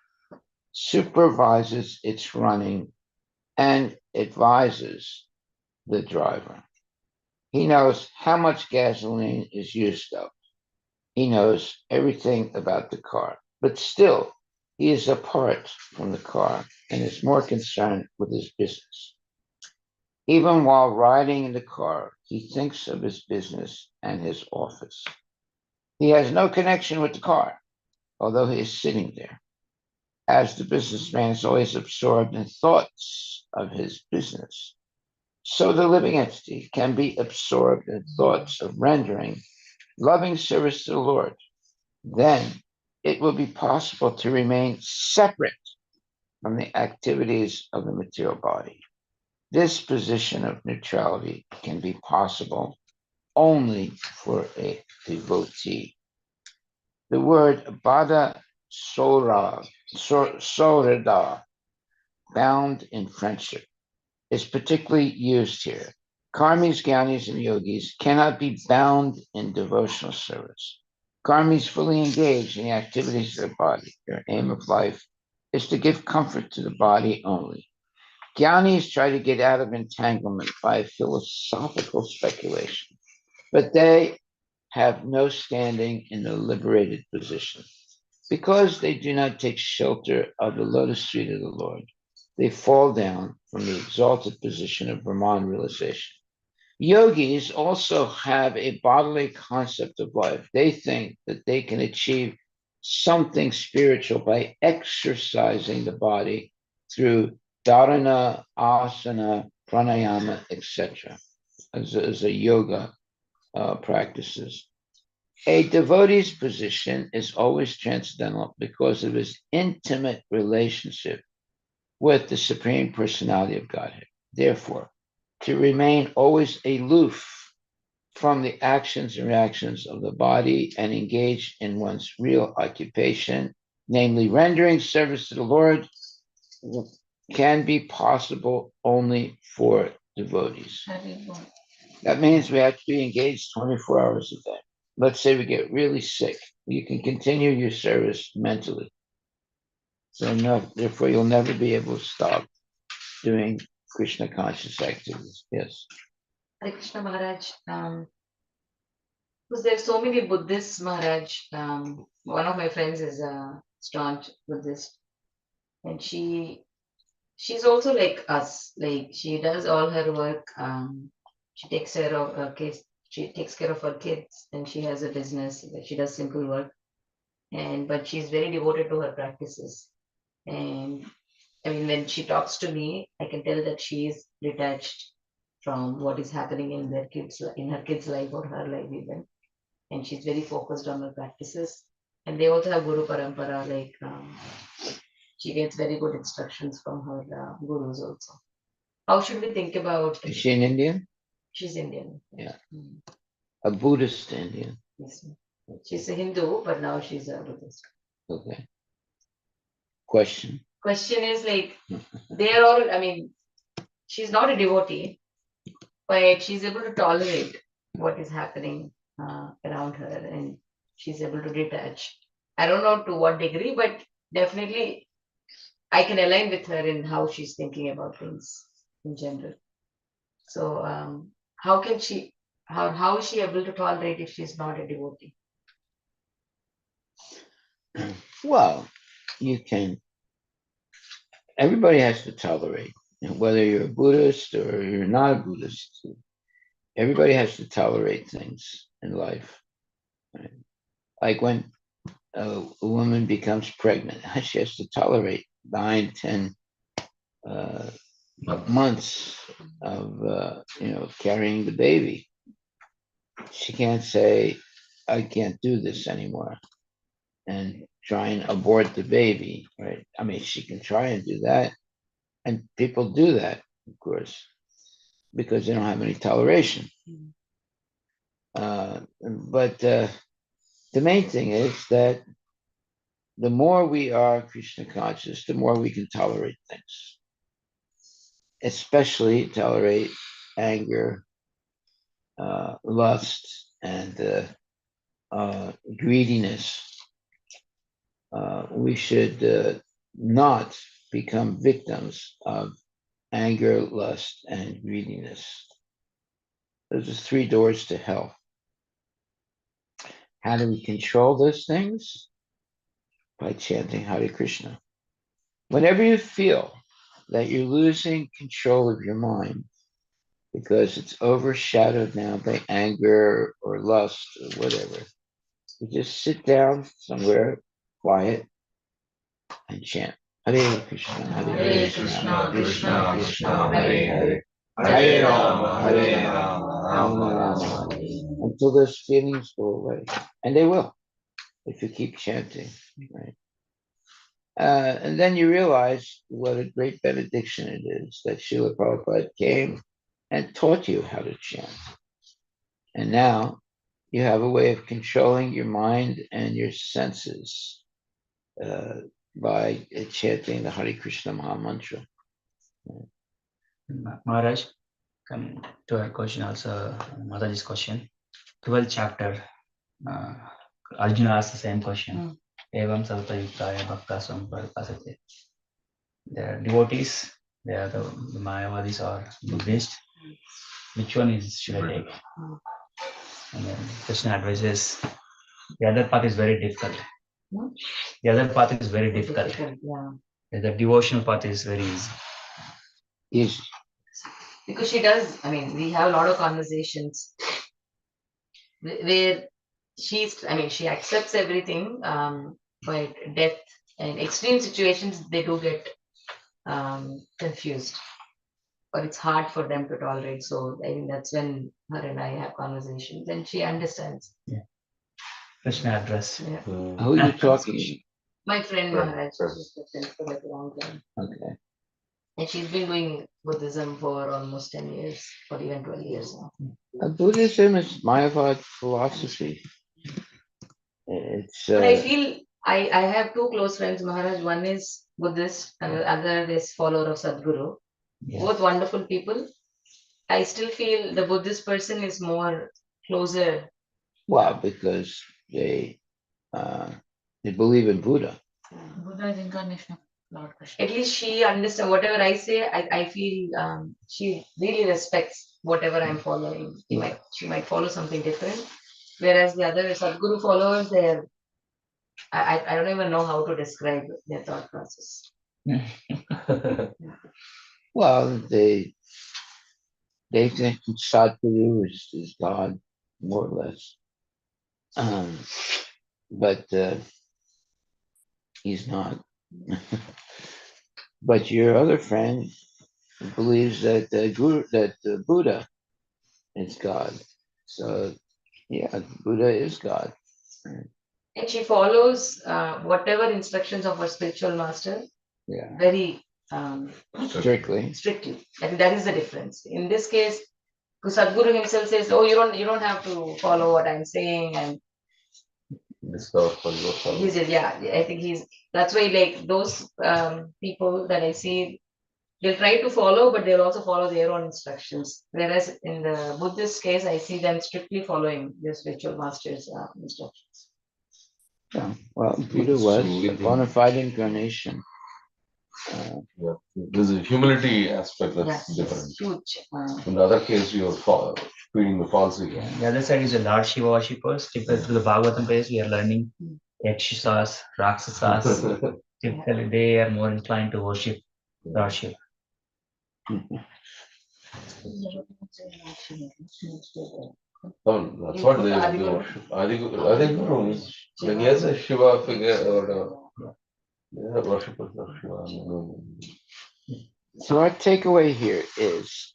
supervises its running, and advises the driver. He knows how much gasoline is used up. He knows everything about the car, but still, he is apart from the car and is more concerned with his business. Even while riding in the car, he thinks of his business and his office. He has no connection with the car, although he is sitting there. As the businessman is always absorbed in thoughts of his business, so the living entity can be absorbed in thoughts of rendering loving service to the Lord. Then it will be possible to remain separate from the activities of the material body. This position of neutrality can be possible only for a devotee. The word bada sorada, bound in friendship, is particularly used here. Karmis, Gyanis, and Yogis cannot be bound in devotional service. Karmis fully engaged in the activities of the body. Their aim of life is to give comfort to the body only. Gyanis try to get out of entanglement by philosophical speculation, but they have no standing in the liberated position. Because they do not take shelter of the lotus feet of the Lord, they fall down from the exalted position of Brahman realization. Yogis also have a bodily concept of life. They think that they can achieve something spiritual by exercising the body through dharana, asana, pranayama, etc., as a yoga practices. A devotee's position is always transcendental because of his intimate relationship with the Supreme Personality of Godhead. Therefore, to remain always aloof from the actions and reactions of the body and engage in one's real occupation, namely rendering service to the Lord, can be possible only for devotees. That means we have to be engaged 24 hours a day. Let's say we get really sick. You can continue your service mentally. So therefore, you'll never be able to stop doing Krishna conscious activities. Yes. Hare Krishna Maharaj, because there's so many Buddhists, Maharaj. One of my friends is a staunch Buddhist, and she's also like us. Like she does all her work. She takes care of her kids. She takes care of her kids, and she has a business. She does simple work, but she's very devoted to her practices. And I mean, when she talks to me, I can tell that she is detached from what is happening in her kids' life or her life even, and she's very focused on her practices. And they also have Guru Parampara, like she gets very good instructions from her gurus also. How should we think about? Is she an Indian? She's Indian. Yeah. A Buddhist Indian. Yes. She's a Hindu, but now she's a Buddhist. Okay. Question is like, they're all, I mean, she's not a devotee, but she's able to tolerate what is happening around her, and she's able to detach. I don't know to what degree, but definitely I can align with her in how she's thinking about things in general. So how can she? How is she able to tolerate if she's not a devotee? Well, you can. Everybody has to tolerate, whether you're a Buddhist or you're not a Buddhist. Everybody has to tolerate things in life. Right? Like when a woman becomes pregnant, she has to tolerate 9, 10 months of carrying the baby. She can't say, "I can't do this anymore," and try and abort the baby. Right? I mean, she can try and do that, and people do that, of course, because they don't have any toleration. But the main thing is that the more we are Krishna conscious, the more we can tolerate things, especially tolerate anger, lust, and greediness. We should not become victims of anger, lust, and greediness. Those are 3 doors to hell. How do we control those things? By chanting Hare Krishna. Whenever you feel that you're losing control of your mind because it's overshadowed now by anger or lust or whatever, you just sit down somewhere quiet and chant Hare Krishna, Hare Krishna, Krishna Krishna, Hare Hare, Hare Hare Rama, Rama, Hare Hare Rama, Rama, Rama Rama Rama, Rama, Hare Hare. until those feelings go away. And they will if you keep chanting, right? And then you realize what a great benediction it is that Srila Prabhupada came and taught you how to chant. And now you have a way of controlling your mind and your senses by chanting the Hare Krishna Maha Mantra. Maharaj, come to our question also, Mataji's question. 12th chapter, Arjuna asked the same question. Evam Salpa Yuktaya Bhakta Samparpasate. They are devotees, they are the Mayavadis or Buddhists. Which one should I take? And then Krishna advises, the other path is very difficult. The other path is very difficult. Yeah. The devotional path is very easy. Yes. Because she does, I mean, we have a lot of conversations where she accepts everything, but death and extreme situations, they do get confused. But it's hard for them to tolerate. So I think that's when her and I have conversations and she understands. Krishna address. Yeah. Who are you talking? My friend Maharaj, she's been friends for like a long time. Okay. And she's been doing Buddhism for almost 10 years, or even 12 years now. Buddhism is Mayavad philosophy. It's But I feel I have 2 close friends, Maharaj. One is Buddhist and the other is follower of Sadhguru. Both wonderful people. I still feel the Buddhist person is more closer. well, because they believe in Buddha. Buddha is incarnation of Lord Krishna. At least she understands whatever I say. I feel she really respects whatever I'm following. She might follow something different. Whereas the other Sadhguru followers, I don't even know how to describe their thought process. Well, they think Sadhguru is God, more or less. But he's not. But your other friend believes that Buddha is God. So yeah, Buddha is God. And she follows whatever instructions of her spiritual master. Yeah. Very Strictly. I think that is the difference. In this case, Sadhguru himself says, "Oh, you don't have to follow what I'm saying," and he says, "Yeah, I think that's why like those people that I see, they'll try to follow, but they'll also follow their own instructions. Whereas in the Buddhist case, I see them strictly following their spiritual master's instructions." Yeah. Well, Buddha was a bona fide incarnation Yeah. There's a humility aspect that's Yes, different. yes, huge. In the other case, you're feeding the false ego. Yeah. The other side is the Lord Shiva worshippers. Typically, through the Bhagavatam page, we are learning Yakshasas, Rakshasas. Typically, they are more inclined to worship Lord Shiva. That's what they worship. Adiguru is like he has a Shiva figure or whatever. They are worshippers of Shiva. So our takeaway here is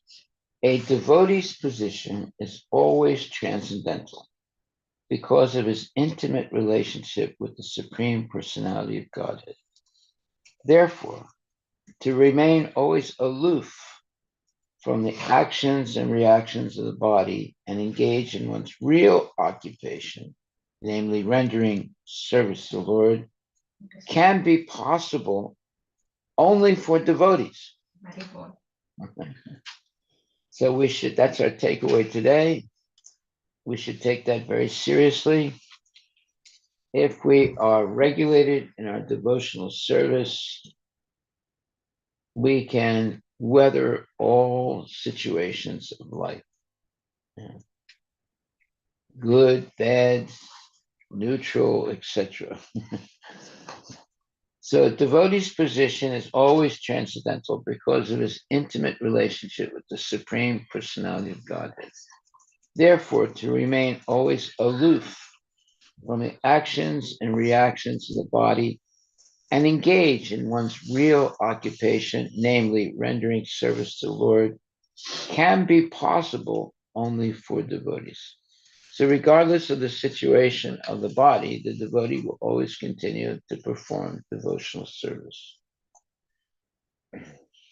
a devotee's position is always transcendental because of his intimate relationship with the Supreme Personality of Godhead. Therefore, to remain always aloof from the actions and reactions of the body and engage in one's real occupation, namely rendering service to the Lord, can be possible only for devotees. So that's our takeaway today. We should take that very seriously. If we are regulated in our devotional service, we can weather all situations of life. Good, bad, neutral, etc. So a devotee's position is always transcendental because of his intimate relationship with the Supreme Personality of Godhead. Therefore, to remain always aloof from the actions and reactions of the body and engage in one's real occupation, namely rendering service to the Lord, can be possible only for devotees. So regardless of the situation of the body, the devotee will always continue to perform devotional service.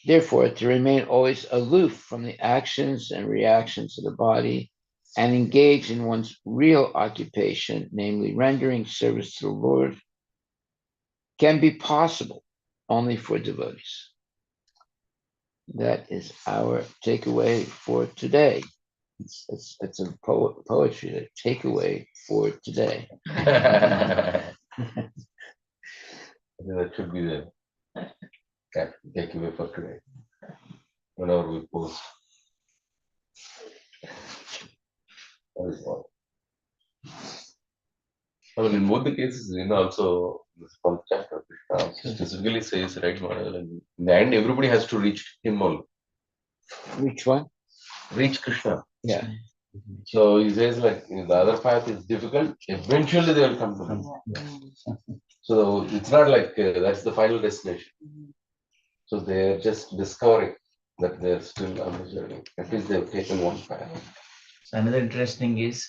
Therefore, to remain always aloof from the actions and reactions of the body and engage in one's real occupation, namely rendering service to the Lord, can be possible only for devotees. That is our takeaway for today. It's a poetry, a takeaway for today. I think that should be the takeaway for today. Whenever we post. That is all. I mean, in both the cases, also this 12th chapter, Krishna specifically says, right, Maharaj, and in the end, everybody has to reach him only. Which one? Reach Krishna. Yeah. So he says, like, the other path is difficult. Eventually, they will come to him. So it's not like that's the final destination. So they are just discovering that they are still on the journey. At least they have taken one path. So another interesting is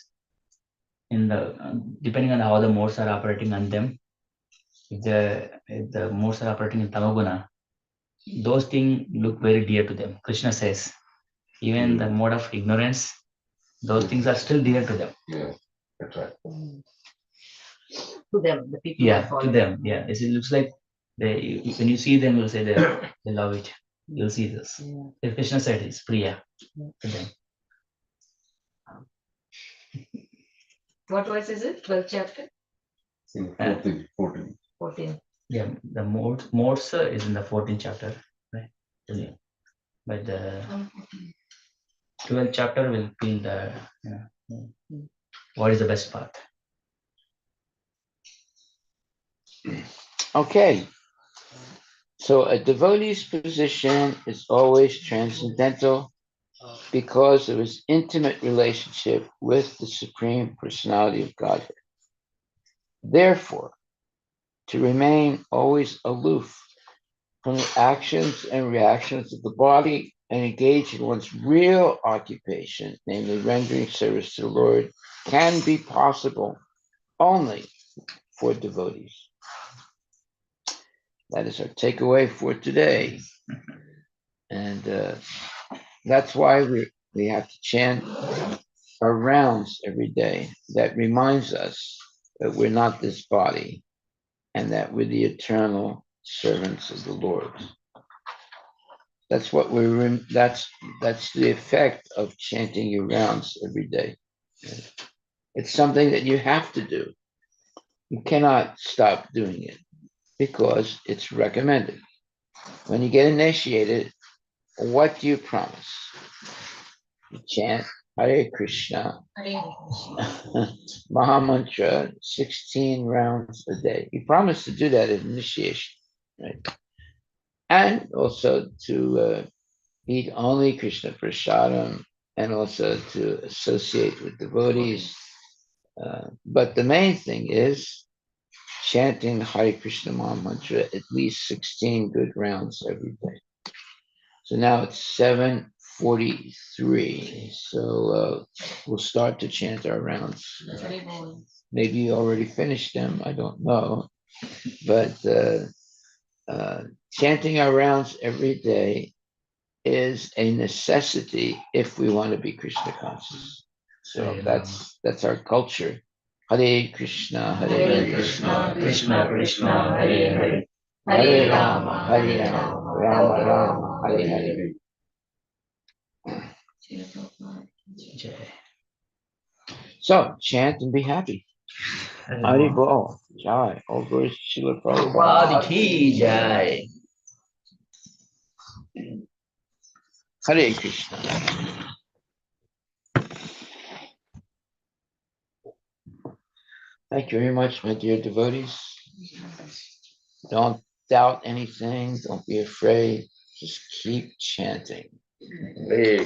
in the depending on how the modes are operating on them. If the modes are operating in Tamaguna, those things look very dear to them. Krishna says, even the mode of ignorance, those things are still dear to them. Yeah, that's right. To them, the people. Yeah, to them. Yeah, it looks like when you see them, you'll say they love it. You'll see this. If Krishna said it's Priya to them. What verse is it? 12th chapter? 14. Yeah, the modes is in the 14th chapter, right? Yeah. But the 12th chapter will feel the what is the best path. Okay. So a devotee's position is always transcendental because of his intimate relationship with the Supreme Personality of Godhead. Therefore, to remain always aloof from the actions and reactions of the body and engage in one's real occupation, namely rendering service to the Lord, can be possible only for devotees. That is our takeaway for today. And that's why we have to chant our rounds every day. That reminds us that we're not this body and that we're the eternal servants of the Lord. That's what that's the effect of chanting your rounds every day. It's something that you have to do. You cannot stop doing it because it's recommended. When you get initiated, what do you promise? You chant Hare Krishna, Hare Krishna. Mahamantra, 16 rounds a day. You promise to do that at initiation, right? And also to eat only Krishna prasadam, and also to associate with devotees. But the main thing is chanting Hare Krishna Mahamantra at least 16 good rounds every day. So now it's 7:43. So we'll start to chant our rounds. Maybe you already finished them. I don't know. But chanting our rounds every day is a necessity if we want to be Krishna conscious. So that's our culture. Hare Krishna, Hare Krishna, Krishna Krishna, Hare Hare, Hare Rama, Hare Rama, Rama Rama, Hare Hare. Jai. So chant and be happy. Hare Bol, Jai, all glories to Srila Prabhupada. Prabhupada ki jai. Hare Krishna. Thank you very much, my dear devotees. Don't doubt anything. Don't be afraid. Just keep chanting. Hare